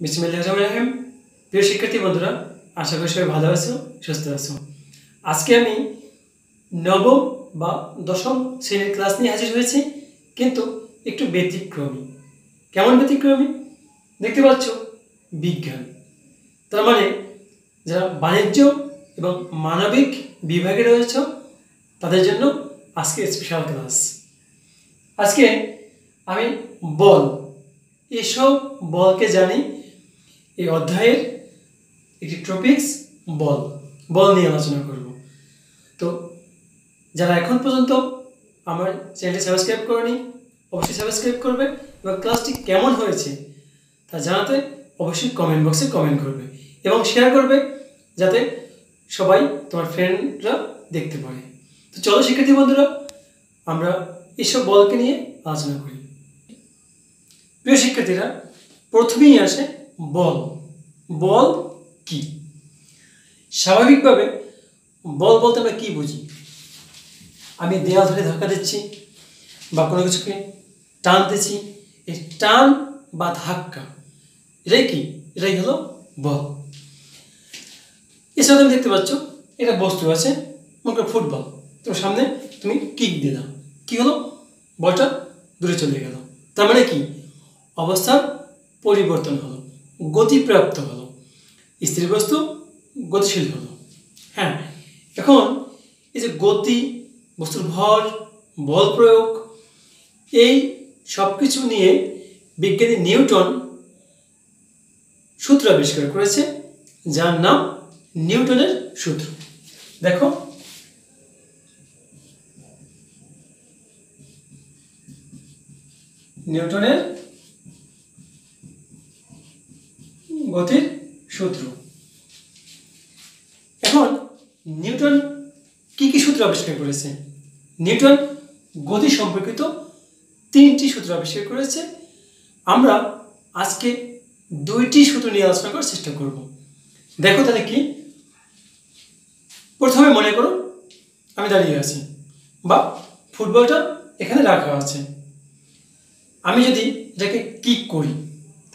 বিসমিল্লাহিররহমানিররহিম। প্রিয় শিক্ষার্থী বন্ধুরা, আশা করি সবাই ভালো আছো, সুস্থ আছো। আজকে আমি নবম বা দশম শ্রেণীর ক্লাস নিয়ে হাজির হয়েছি, কিন্তু একটু ব্যতিক্রমী। কেমন ব্যতিক্রমী? দেখতে পাচ্ছ, বিজ্ঞান। তার মানে যারা বাণিজ্য এবং মানবিক বিভাগে রয়েছে তাদের জন্য আজকে স্পেশাল ক্লাস। আজকে আমি বল, এসব বলকে জানি। এই অধ্যায়ের একটি টপিকস বল বল নিয়ে আলোচনা করব। তো যারা এখন পর্যন্ত আমার চ্যানেলটি সাবস্ক্রাইব করেনি, অবশ্যই সাবস্ক্রাইব করবে এবং ক্লাসটি কেমন হয়েছে তা জানাতে অবশ্যই কমেন্ট বক্সে কমেন্ট করবে এবং শেয়ার করবে, যাতে সবাই তোমার ফ্রেন্ডরা দেখতে পারে। তো চলো শিক্ষার্থী বন্ধুরা, আমরা এসব বলকে নিয়ে আলোচনা করি। প্রিয় শিক্ষার্থীরা, প্রথমেই আসে বল। বল কি? স্বাভাবিকভাবে বল বলতে আমরা কি বুঝি? আমি দেওয়াল ধরে ধাক্কা দিচ্ছি বা কোনো কিছুকে টানতেছি, এই টান বা ধাক্কা, এটাই কি? এটাই হলো বল। এছাড়া তুমি দেখতে পাচ্ছ এটা বস্তু আছে, মনে করো ফুটবল। তোমার সামনে তুমি কিক দিলাম, কি হলো? বলটা দূরে চলে গেল। তার মানে কি? অবস্থার পরিবর্তন হলো, গতিপ্রাপ্ত হলো, স্থির বস্তু গতিশীল হলো। হ্যাঁ, এখন এই যে গতি, বস্তুর ভর, বল প্রয়োগ, এই সব কিছু নিয়ে বিজ্ঞানী নিউটন সূত্র আবিষ্কার করেছে, যার নাম নিউটনের সূত্র। দেখো, নিউটনের গতির সূত্র। এখন নিউটন কি কি সূত্র আবিষ্কার করেছে? নিউটন গতি সম্পর্কিত 3টি সূত্র আবিষ্কার করেছে। আমরা আজকে 2টি সূত্র নিয়ে আলোচনা করার চেষ্টা করব। দেখো তাহলে কি? প্রথমে মনে করো আমি দাঁড়িয়ে আছি বা ফুটবলটা এখানে রাখা আছে। আমি যদি এটাকে কিক করি,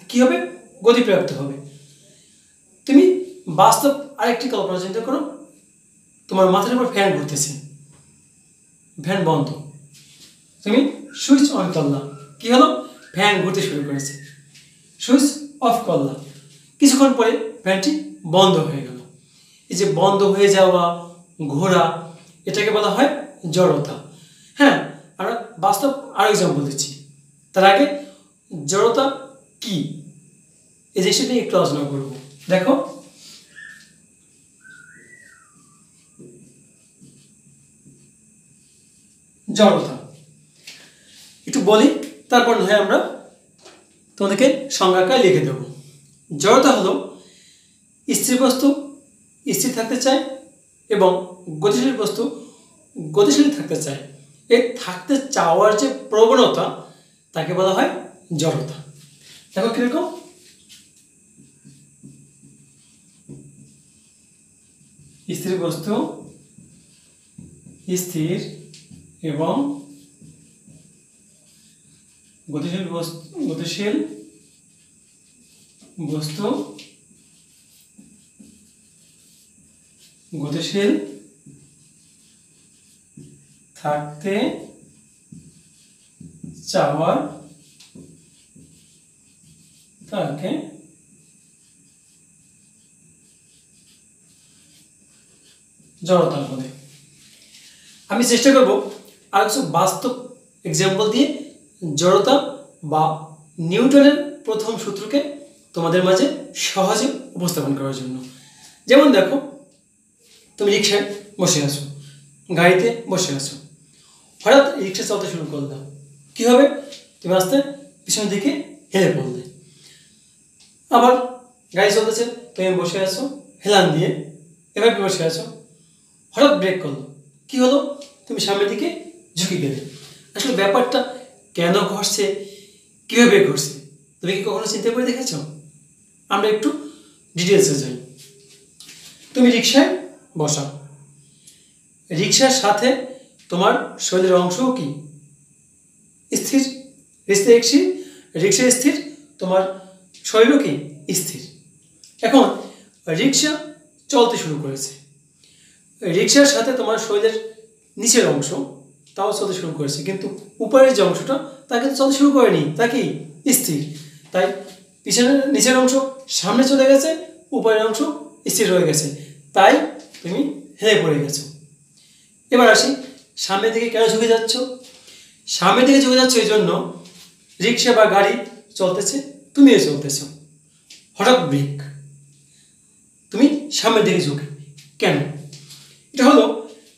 কি হবে? গতিপ্রাপ্ত হবে। তুমি বাস্তব আরেকটি কল্পনা চিন্তা করো, তোমার মাথার উপর ফ্যান ঘুরতেছে, ফ্যান বন্ধ, তুমি সুইচ অন করলাম, কি হলো? ফ্যান ঘুরতে শুরু করেছে। সুইচ অফ করলাম, কিছুক্ষণ পরে ফ্যানটি বন্ধ হয়ে গেল। এই যে বন্ধ হয়ে যাওয়া, ঘোরা, এটাকে বলা হয় জড়তা। হ্যাঁ, আমরা বাস্তব আরো এক্সাম্পল দিচ্ছি। তার আগে জড়তা কি, এই জিনিসটা নিয়ে একটু আলোচনা করব। দেখো, জড়তা একটু বলি, তারপর নয় আমরা তোমাদেরকে সংজ্ঞাকায় লিখে দেব। জড়তা হলো স্থির বস্তু স্থির থাকতে চায় এবং গতিশীল বস্তু গতিশীল থাকতে চায়। এই থাকতে চাওয়ার যে প্রবণতা, তাকে বলা হয় জড়তা। দেখো কিরকম? স্থির বস্তু স্থির এবং গতিশীল বস্তু গতিশীল থাকতে চাওয়ার তাকে জড়তা বলে। আমি চেষ্টা করব আর কিছু বাস্তব এক্সাম্পল দিয়ে জড়তা বা নিউটনের প্রথম সূত্রকে তোমাদের মাঝে সহজে উপস্থাপন করার জন্য। যেমন দেখো, তুমি রিক্সায় বসে আছো, গাড়িতে বসে আছো, হঠাৎ রিক্সা চলতে শুরু করলাম, কি হবে? তুমি আস্তে পিছনের দিকে হেলে পড়লে। আবার গাড়ি চলতেছে, তুমি বসে আছো হেলান দিয়ে, এবার বসে আছো, হঠাৎ ব্রেক করলো, কি হলো? তুমি সামনের দিকে ঝুঁকে গেলে। আসলে ব্যাপারটা কেন ঘটছে, কীভাবে ঘটছে, তুমি কি কখনো চিন্তা করে দেখেছ? আমরা একটু ডিটেলসে যাই। তুমি রিক্সায় বসা, রিক্সার সাথে তোমার শরীরের অংশও কি স্থির? রিক্সা স্থির, তোমার শরীরও কি স্থির। এখন রিক্সা চলতে শুরু করেছে, রিক্সার সাথে তোমার শরীরের নিচের অংশ তাও চলতে শুরু করেছে, কিন্তু উপরের যে অংশটা তা কিন্তু চলতে শুরু করেনি, তা কি স্থির। তাই পিছনের নিচের অংশ সামনে চলে গেছে, উপরের অংশ স্থির হয়ে গেছে, তাই তুমি হেলে পড়ে গেছো। এবার আসি, সামনের দিকে কেন ঝুঁকে যাচ্ছ? সামনের দিকে ঝুঁকে যাচ্ছ এই জন্য রিক্সা বা গাড়ি চলতেছে, তুমিও চলতেছ, হঠাৎ ব্রেক, তুমি সামনের দিকে ঝুঁকে কেন? এটা হলো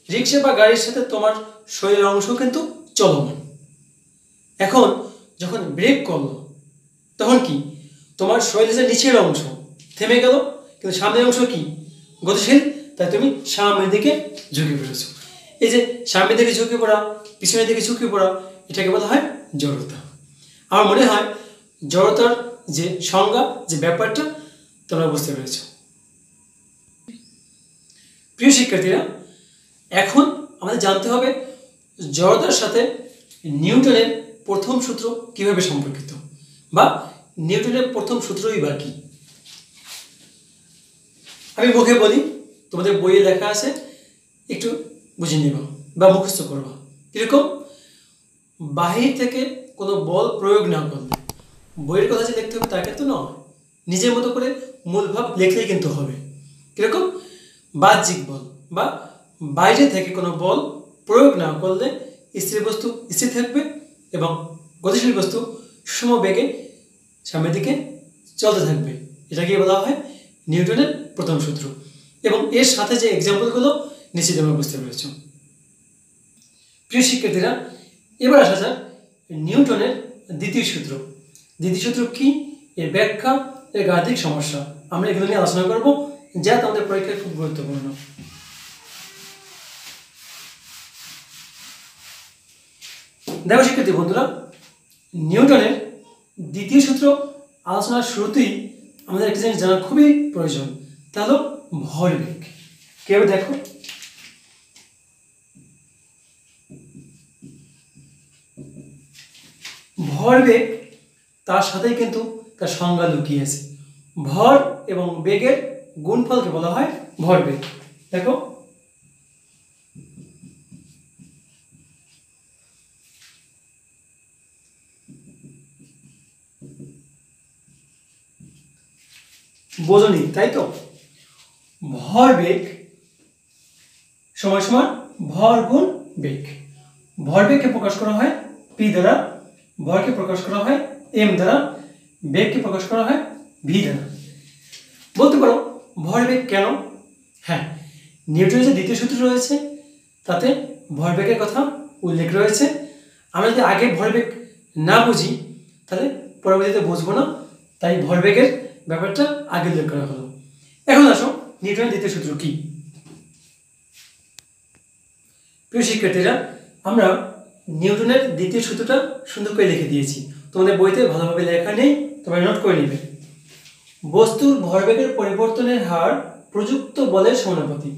রিক্সা বা গাড়ির সাথে তোমার শরীরের অংশ কিন্তু চলমান। এখন যখন ব্রেক করলো তখন কি তোমার শরীরের নিচের অংশ থেমে গেল, কিন্তু সামনের অংশ কি গতিশীল, তাই তুমি সামনের দিকে ঝুঁকে পড়েছো। এই যে সামনের দিকে ঝুঁকে পড়া, পিছনের দিকে ঝুঁকে পড়া, এটাকে বলা হয় জড়তা। আমার মনে হয় জড়তার যে সংজ্ঞা, যে ব্যাপারটা তোমরা বুঝতে পেরেছ। প্রিয় শিক্ষার্থীরা, এখন আমাদের জানতে হবে জড়তার সাথে নিউটনের প্রথম সূত্র কিভাবে সম্পর্কিত, বা নিউটনের প্রথম সূত্রই বা কি। আমি মুখে বলি, তোমাদের বইয়ে লেখা আছে, একটু বুঝে নেবা বা মুখস্থ করবা। এরকম বাহির থেকে কোনো বল প্রয়োগ না করলে, বইয়ের কথা যে লিখতে হবে তা কিন্তু নয়, নিজের মতো করে মূল ভাব লিখলেই কিন্তু হবে। কিরকম? বাহ্যিক বল বা বাইরে থেকে কোনো বল প্রয়োগ না করলে স্থির বস্তু স্থির থাকবে এবং গতিশীল বস্তু সমবেগে সামনের দিকে চলতে থাকবে। এটাকে বলা হয় নিউটনের প্রথম সূত্র, এবং এর সাথে যে এক্সাম্পলগুলো নিশ্চিত তোমরা বুঝতে পেরেছ। প্রিয় শিক্ষার্থীরা, এবার আসা যাক নিউটনের দ্বিতীয় সূত্র। দ্বিতীয় সূত্র কি, এর ব্যাখ্যা, এর গাণিতিক সমস্যা, আমরা এগুলো নিয়ে আলোচনা করব, যা তোমাদের পরীক্ষায় খুব গুরুত্বপূর্ণ। দেখো শিক্ষার্থী বন্ধুরা, নিউটনের দ্বিতীয় সূত্র আলোচনার শুরুতেই আমাদের একটা জিনিস জানা খুবই প্রয়োজন, তা হলো ভরবেগ। কেউ দেখো, ভরবেগ তার সাথেই কিন্তু তার সংজ্ঞা লুকিয়ে আছে। ভর এবং বেগের গুণফলকে বলা হয় ভরবেগ। দেখো, বোঝনি তাই তো? ভরবেগ সমান সমান ভর গুণ বেগ। ভরবেগকে প্রকাশ করা হয় পি দ্বারা, ভরকে প্রকাশ করা হয় এম দ্বারা, বেগকে প্রকাশ করা হয় ভি দ্বারা। বলতে পারো ভরবেগ কেন? হ্যাঁ, নিউটনের যে দ্বিতীয় সূত্র রয়েছে তাতে ভরবেগের কথা উল্লেখ রয়েছে। আমরা যদি আগে ভরবেগ না বুঝি তাহলে পরবর্তীতে বুঝবো না, তাই ভরবেগের ব্যাপারটা আগে উল্লেখ করা হলো। এখন আসো নিউটনের দ্বিতীয় সূত্র কি। প্রিয় শিক্ষার্থীরা, আমরা নিউটনের দ্বিতীয় সূত্রটা সুন্দর করে লিখে দিয়েছি, তোমাদের বইতে ভালোভাবে লেখা নেই, তোমরা নোট করে নেবে। বস্তুর ভরবেগের পরিবর্তনের হার প্রযুক্ত বলের সমানুপাতিক।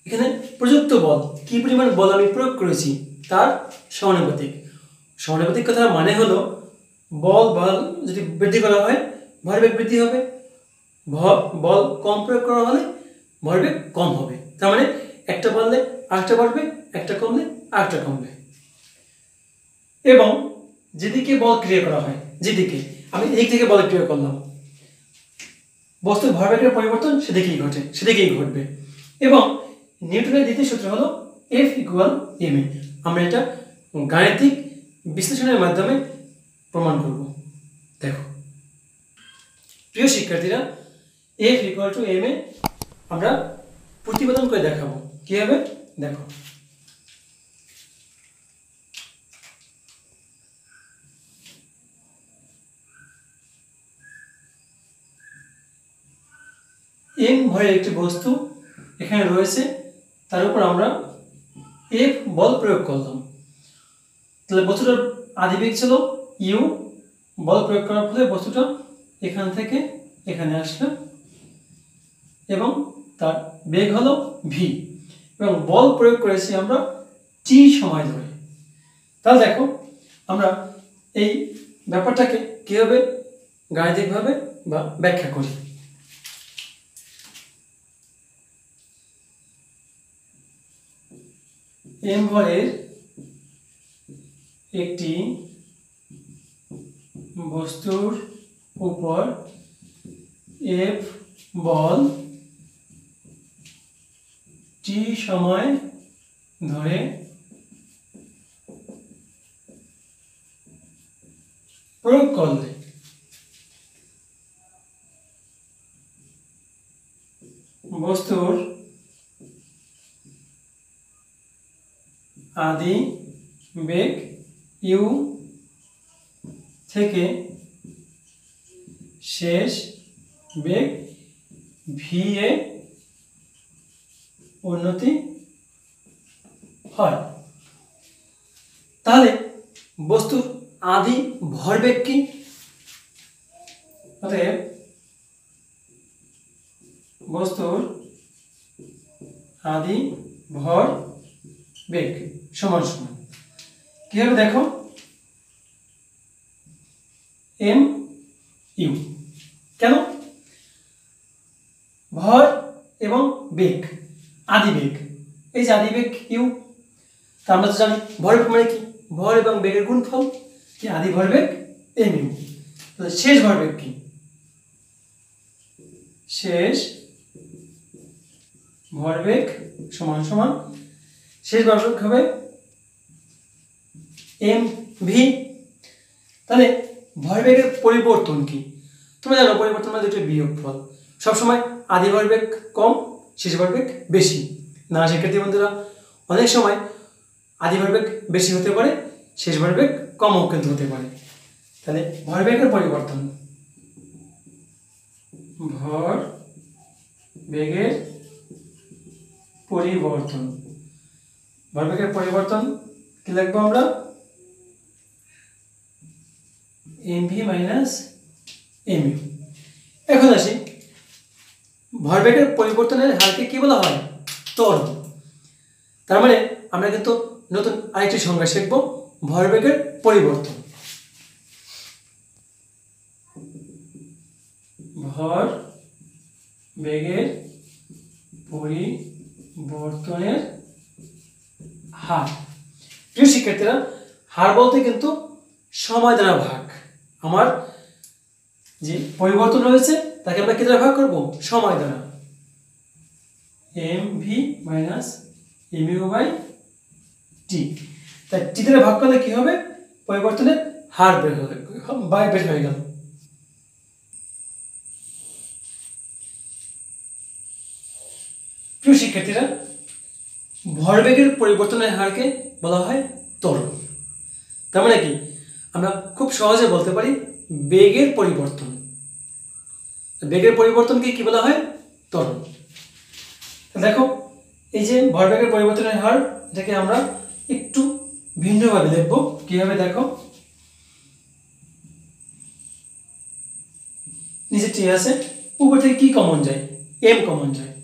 এখানে প্রযুক্ত বল, কি পরিমাণ বল আমি প্রয়োগ করেছি তার সমানুপাতিক। সমানুপাতিক কথার মানে হলো বল যদি বৃদ্ধি করা হয় ভরবেগ বৃদ্ধি হবে, বল কম প্রয়োগ করা হলে ভরবেগ কম হবে। তার মানে একটা বাড়লে আরেকটা বাড়বে, একটা কমলে আরেকটা কমবে। এবং যেদিকে বল ক্রিয়া করা হয়, যেদিকে আমি এই থেকে বল ক্রিয়া করলাম, বস্তুর ভরবেগের পরিবর্তন সেদিকেই ঘটবে। এবং নিউটনের দ্বিতীয় সূত্র হলো F = ma। আমরা এটা গাণিতিক বিশ্লেষণের মাধ্যমে প্রমাণ করব। দেখো প্রিয় শিক্ষার্থীরা, F = ma আমরা প্রতিপাদন করে দেখাবো কিভাবে। দেখো, m ভরের একটি বস্তু এখানে রয়েছে, তার উপর আমরা F বল প্রয়োগ করলাম। তাহলে বস্তুটার আদিবেগ ছিল u, বল প্রয়োগ করার ফলে বস্তুটা এখান থেকে এখানে আসলো এবং তার বেগ হলো v, এবং বল প্রয়োগ করেছি আমরা t সময় ধরে। তাহলে দেখো আমরা এই ব্যাপারটাকে কীভাবে গাণিতিকভাবে বা ব্যাখ্যা করি। m ভরের একটি বস্তুর উপর F বল t সময় ধরে প্রয়োগ করলে বস্তুর আদি বেগ u থেকে শেষ বেগ v এ উন্নতি হয়। তাহলে বস্তুর আদি ভরবেগ কি? অতএব বস্তুর আদি ভর বেগ সমান সমান কি হবে দেখো, m u। কেন? ভর এবং বেগ, আদি বেগ, এই যে আদি বেগ u, তা আমরা তো জানি ভরবেগ মানে কি, ভর এবং বেগের গুণফল, কি আদি ভরবেগ mu। তাহলে শেষ ভরবেগ কি? শেষ ভরবেগ সমান সমান শেষ ভরবেগ হবে mv। তাহলে ভরবেগের পরিবর্তন কি? তোমরা জানো পরিবর্তন মানে দুটো বিয়োগফল। সবসময় আদি ভরবেগ কম, শেষ ভরবেগ বেশি। না শিক্ষার্থী বন্ধুরা, অনেক সময় আদি ভরবেগ বেশি হতে পারে, শেষ ভরবেগ কমও কিন্তু হতে পারে। তাহলে ভরবেগের পরিবর্তন, ভর বেগের পরিবর্তন, ভরবেগের পরিবর্তন কি লিখবো আমরা? mv minus mu। এখন আসি, ভরবেগের পরিবর্তনের হারকে কি বলা হয়? ত্বরণ। তার মানে আমরা কিন্তু নতুন আরেকটি সংজ্ঞা শিখব, ভরবেগের পরিবর্তন। ভর বেগের পরিবর্তনের হার। প্রিয় শিক্ষার্থীরা, হার বলতে কিন্তু সময় দ্বারা ভাগ। আমার যে পরিবর্তন রয়েছে তাকে আমরা কি দ্বারা ভাগ করব? সময় দ্বারা। mv minus mu by t। তাই t দ্বারা ভাগ করলে কি হবে? পরিবর্তনের হার বের হয়ে গেল। প্রিয় শিক্ষার্থীরা, ভরবেগের পরিবর্তনের হারকে বলা হয় ত্বরণ। তার মানে কি, আমরা খুব সহজে বলতে পারি বেগের পরিবর্তন। বেগের পরিবর্তনকে কি বলা হয়? ত্বরণ। দেখো, এই যে ভরবেগের পরিবর্তনের হার, এটাকে আমরা একটু ভিন্নভাবে লিখব। কিভাবে দেখো, নিচে টি আছে, উপর থেকে কি কমন যায়? m কমন যায়,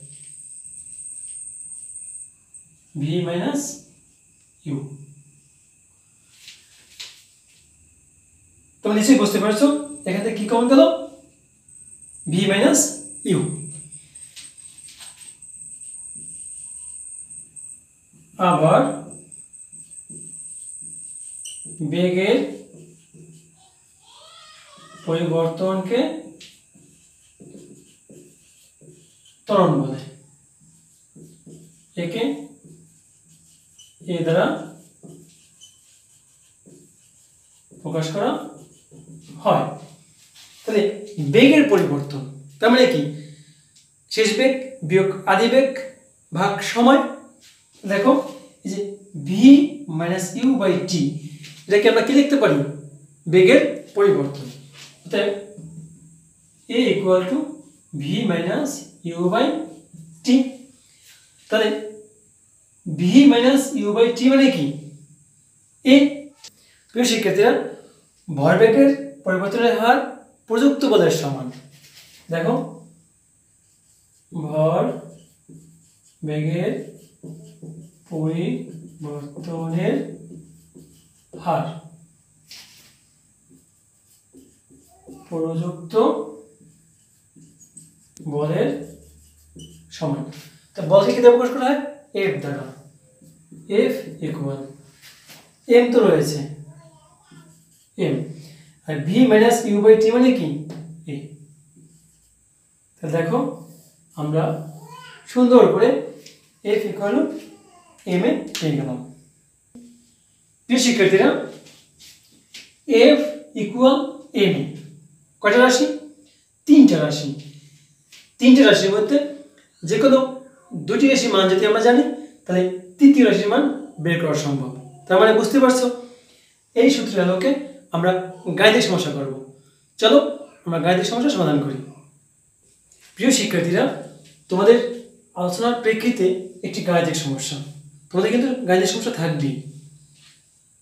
v মাইনাস u। তোমরা নিশ্চয়ই বুঝতে পারছো এখান থেকে কি কমন গেল? v minus u। আবার বেগের পরিবর্তনকে ত্বরণ বলে। একে এ দ্বারা প্রকাশ করা হয়। তাহলে বেগের পরিবর্তন তার মানে কি? শেষ বেগ বিয়োগ আদি বেগ ভাগ সময়। দেখো, এই যে v minus u by t, এটাকে আমরা কি লিখতে পারি? বেগের পরিবর্তন। অতএব a equal to v minus u by t. তাহলে v minus u by t মানে কি? a। প্রিয় শিক্ষার্থীরা, ভরবেগের পরিবর্তনের হার প্রযুক্ত বলের সমান। দেখো, ভর বেগের পরিবর্তনের হার প্রযুক্ত বলের সমান। তো বলকে কি দিয়ে প্রকাশ করা হয়? এফ দ্বারা। এফ ইকুয়াল এম তো রয়েছে এম, আর v minus u by t মানে কি? এ। তাহলে দেখো আমরা সুন্দর করে এফ ইকুয়াল এম এ পেয়ে গেলাম। প্রিয় শিক্ষার্থীরা, এফ ইকুয়াল এম এ কয়টা রাশি? তিনটা রাশি। তিনটে রাশির মধ্যে যে কোনো দুটি রাশির মান যদি আমরা জানি তাহলে তৃতীয় রাশির মান বের করা সম্ভব। তার মানে বুঝতে পারছো, এই সূত্রের আলোকে আমরা গাণিতিক সমস্যা করব। চলো আমরা গাণিতিক সমস্যা সমাধান করি। প্রিয় শিক্ষার্থীরা, তোমাদের আলোচনার প্রেক্ষিতে একটি গাণিতিক সমস্যা, তোমাদের কিন্তু গাণিতিক সমস্যা থাকবেই।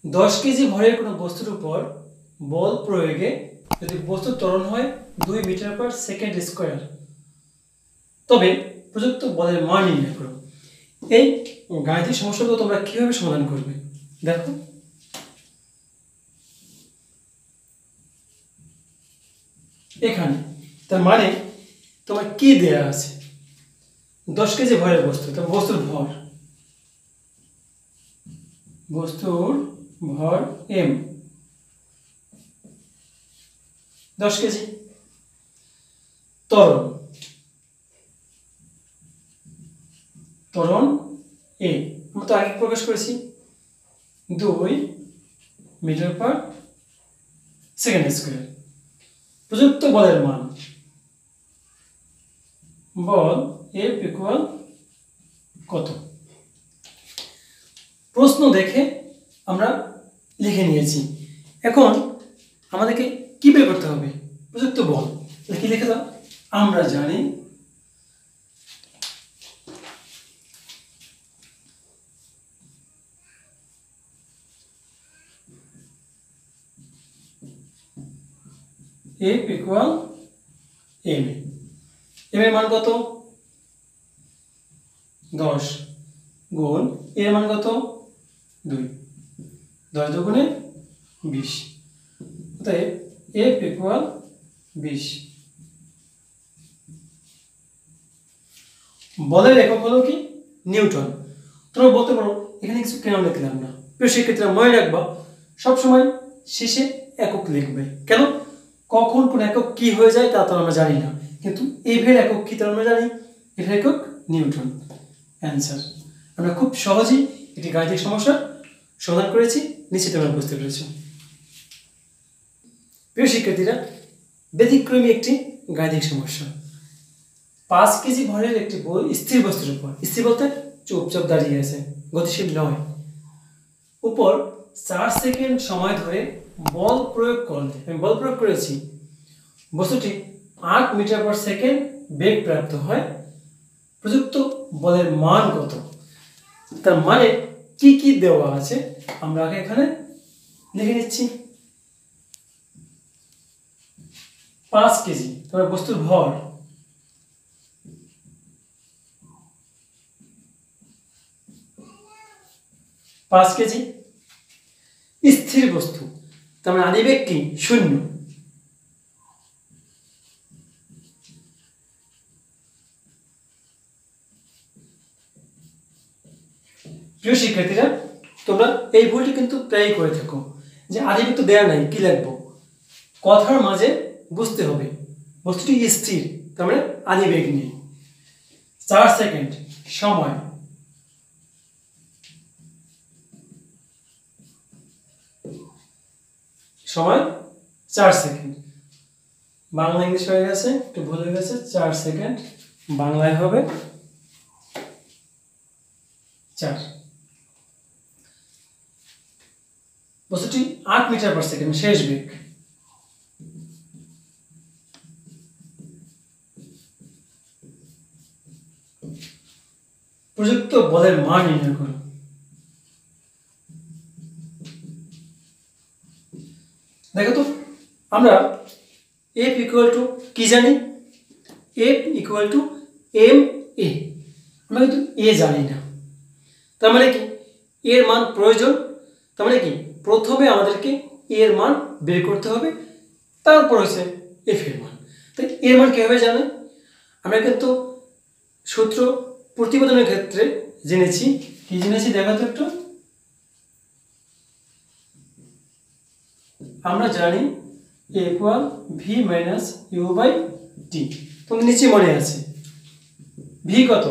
10 কেজি ভরের কোনো বস্তুর উপর বল প্রয়োগে যদি বস্তুর ত্বরণ হয় 2 মিটার পার সেকেন্ড স্কোয়ার, তবে প্রযুক্ত বলের মান নির্ণয় করো। এই গাণিতিক সমস্যাগুলো তোমরা কিভাবে সমাধান করবে দেখো। এখানে তার মানে তোমার কি দেয়া আছে? 10 কেজি ভরের বস্তু, তার বস্তুর ভর, বস্তুর ভর এম 10 কেজি। ত্বরণ, ত্বরণ এ আমরা তো আগে প্রকাশ করেছি 2 মিটার পার সেকেন্ড স্কোয়ার। প্রযুক্ত বলের মান, বল এফ ইকুয়াল কত? প্রশ্ন দেখে আমরা লিখে নিয়েছি। এখন আমাদেরকে কি বের করতে হবে? প্রযুক্ত বল। কি লিখে দাও? আমরা জানি F equal M A. M এর মান কত? 10 গুণ এর মান কত? 2। 10 দুগুণে 20। অতএব এফ ইকুয়াল 20। বলের একক হলো কি? নিউটন। তোমরা বলতে পারো এখানে কিছু কেন লিখলাম না? প্রিয় শিক্ষার্থীরা, মনে রাখবা সবসময় শেষে একক লিখবে। কেন? কখন কোন একক কি হয়ে যায় তা তো আমরা জানি না, কিন্তু এফের একক কি তা আমরা জানি। এফের একক নিউটন। অ্যান্সার। আমরা খুব সহজেই একটি গাণিতিক সমস্যা সমাধান করেছি, নিশ্চিত তোমরা বুঝতে পেরেছ। প্রিয় শিক্ষার্থীরা, ব্যতিক্রমী একটি গাণিতিক সমস্যা। 5 কেজি ভরের একটি বল স্থির বস্তুর উপর, স্থির বলতে চুপচাপ দাঁড়িয়ে আছে, গতিশীল নয়, উপর 4 সেকেন্ড সময় ধরে বল প্রয়োগ করলে, আমি বল প্রয়োগ করেছি, বস্তুটি 8 মিটার পার সেকেন্ড বেগ প্রাপ্ত হয়। প্রযুক্ত বলের মান কত? তার মানে কি কি দেওয়া আছে আমরা আগে এখানে লিখে নিচ্ছি। 5 কেজি তোমার বস্তুর ভর, 5 কেজি। স্থির বস্তু, তার মানে আদিবেগ কি? 0। প্রিয় শিক্ষার্থীরা, তোমরা এই ভুলটি কিন্তু প্রায়ই করে থাকো যে আদিবেগ তো দেয়া নাই, কি লিখবো? কথার মাঝে বুঝতে হবে বস্তুটি স্থির, তার মানে আদিবেগ নেই। 4 সেকেন্ড সময়, সময় 4 সেকেন্ড। বাংলা ইংলিশ হয়ে গেছে, একটু ভুল হয়ে গেছে। 4 সেকেন্ড বাংলায় হবে 4। বস্তুটি 8 মিটার পার সেকেন্ড শেষ বেগ। প্রযুক্ত বলের মান নির্ণয় করো। দেখো তো, আমরা এফ ইকুয়াল টু কি জানি? F equal to M A. আমরা কিন্তু এ জানি না, তার মানে কি এর মান প্রয়োজন। তার মানে কি প্রথমে আমাদেরকে এর মান বের করতে হবে, তারপর হচ্ছে এফ এর মান। তাই এর মান কিভাবে জানে? আমরা কিন্তু সূত্র প্রতিপাদনের ক্ষেত্রে জেনেছি। কি জেনেছি দেখো তো একটু। আমরা জানি a equal v minus u by t. তোমাদের নিচে মনে আছে ভি কত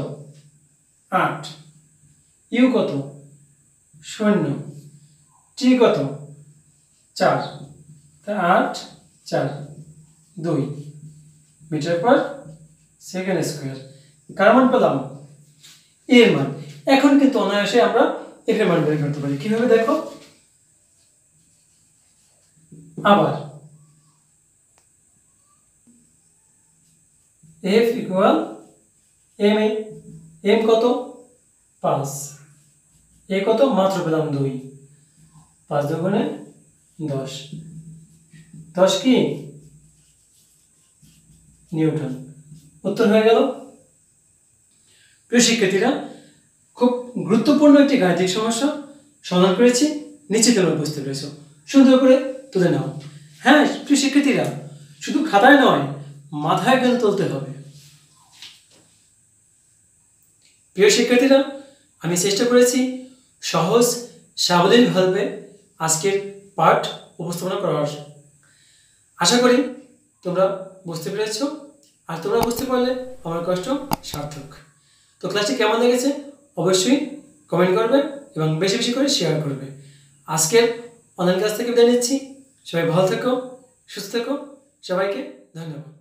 8, ইউ কত 0, টি কত 4, তা 8 4 2 মিটার পার সেকেন্ড স্কোয়ার। কার মান পেলাম? এর মান। এখন কিন্তু অনায়াসে আমরা এফ এর মান বের করতে পারি। কিভাবে দেখো, আবার F equal M A. M কত 5, এ কত মাত্র পেলাম 2, 5 দুগুণে 10, 10 কি নিউটন। উত্তর হয়ে গেল। প্রিয় শিক্ষার্থীরা, খুব গুরুত্বপূর্ণ একটি গাণিতিক সমস্যা সমাধান করেছি, নিশ্চিত তোমরা বুঝতে পেরেছো। সুন্দর করে তুলে নাও। হ্যাঁ প্রিয় শিক্ষার্থীরা, শুধু খাতায় নয়, মাথায় কিন্তু তুলতে হবে। প্রিয় শিক্ষার্থীরা, আমি চেষ্টা করেছি সহজ সাবলীলভাবে আজকের পাঠ উপস্থাপনা করার। আশা করি তোমরা বুঝতে পেরেছো, আর তোমরা বুঝতে পারলে আমার কষ্ট সার্থক। তো ক্লাসটি কেমন লেগেছে অবশ্যই কমেন্ট করবে এবং বেশি বেশি করে শেয়ার করবে। আজকের অনলাইন ক্লাস থেকে বিদায় নিচ্ছি। সবাই ভালো থেকো, সুস্থ থেকো। সবাইকে ধন্যবাদ।